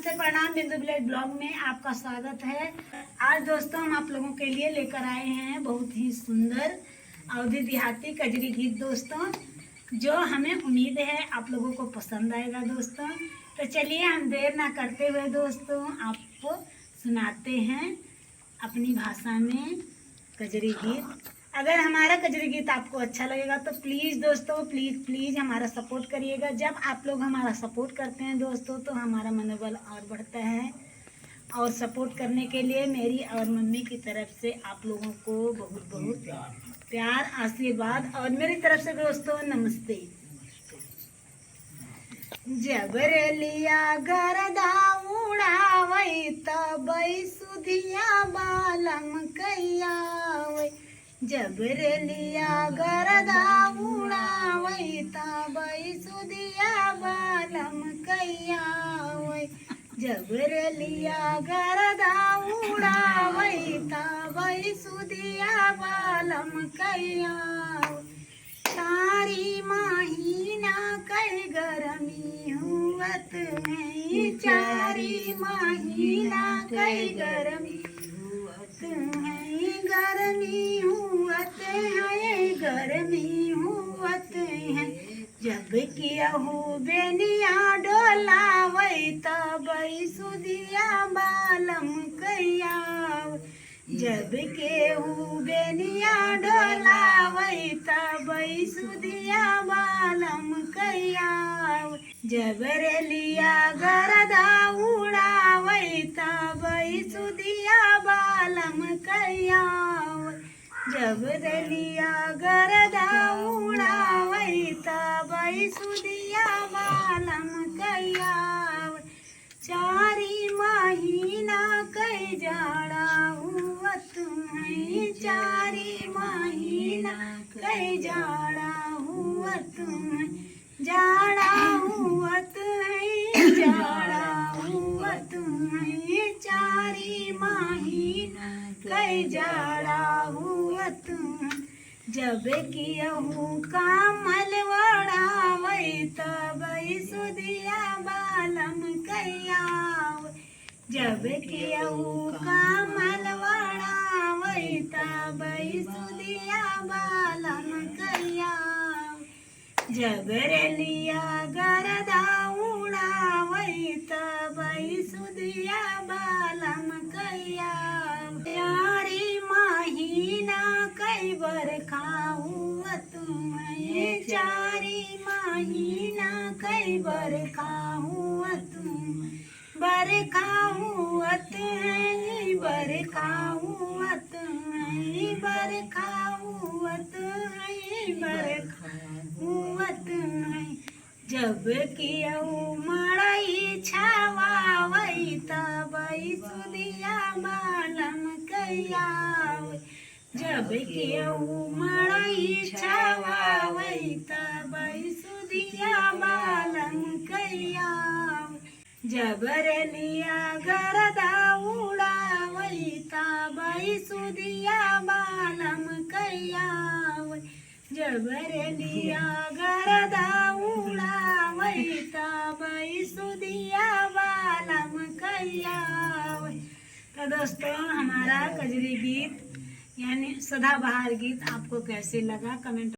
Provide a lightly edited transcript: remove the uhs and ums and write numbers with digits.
नमस्ते प्रणाम, बिंदु ब्लेड ब्लॉग में आपका स्वागत है। आज दोस्तों हम आप लोगों के लिए लेकर आए हैं बहुत ही सुंदर अवधी देहाती कजरी गीत दोस्तों, जो हमें उम्मीद है आप लोगों को पसंद आएगा दोस्तों। तो चलिए हम देर ना करते हुए दोस्तों आपको सुनाते हैं अपनी भाषा में कजरी गीत। अगर हमारा कजरी गीत आपको अच्छा लगेगा तो प्लीज़ दोस्तों प्लीज़ हमारा सपोर्ट करिएगा। जब आप लोग हमारा सपोर्ट करते हैं दोस्तों तो हमारा मनोबल और बढ़ता है। और सपोर्ट करने के लिए मेरी और मम्मी की तरफ से आप लोगों को बहुत बहुत प्यार आशीर्वाद और मेरी तरफ से दोस्तों नमस्ते। जब रेलिया गरदा उड़ावई तबई सुधिया बालम कैयावई, जब रेलिया गरदा उड़ावई तबई सुधिया बालम कैयावई, जब रेलिया गरदा उड़ावई तबई सुधिया बालम कैयावई। चारी महीना कई गरमी हुवत है, चारी महीना कई गरमी हुवत है, गरमी हुवत है, गरमी हुवत है। जब कियहू बेनिया डोलावई तबई सुधिया बालम कैयावई, जब केहू बेनिया डोलावई तबई सुधिया बालम कैयावई, जब रेलिया गरदा उड़ावई तबई सुधिया बालम कैयावई, जब रेलिया गरदा उड़ावई तबई सुधिया बालम कैयावई। चारी महीना कई जाड़ा हुवत है, चारी महीना कई जाड़ा हुवत है, जाड़ा हुवत है, जाड़ा हुवत है, चारी महीना कई जाड़ा हुवत है। जब कियहू कामल वड़ावई तबई सुधिया बालम कैयावई, जब कियहू कामल वड़ावई तबई सुधिया बालम कैयावई, जब रेलिया गरदा उड़ावई तबई सुधिया बालम कैयावई। चारी महीना कई बरखा हुवत है, चारी महीना कई बरखा हुवत है, बरखा हुवत है, बरखा हुवत है, बरखा हुवत है, बरखा हुवत है। जब कियहू मड़ई छावावई तबई सुधिया बालम कैयावई, जब केहू मड़ई छावावई तबई सुधिया बालम कैयावई, जब रेलिया गरदा उड़ावई तबई सुधिया बालम कैयावई, जब रेलिया गरदा उड़ावई तबई सुधिया बालम कैयावई। तो दोस्तों हमारा कजरी गीत यानी सदाबहार गीत आपको कैसे लगा कमेंट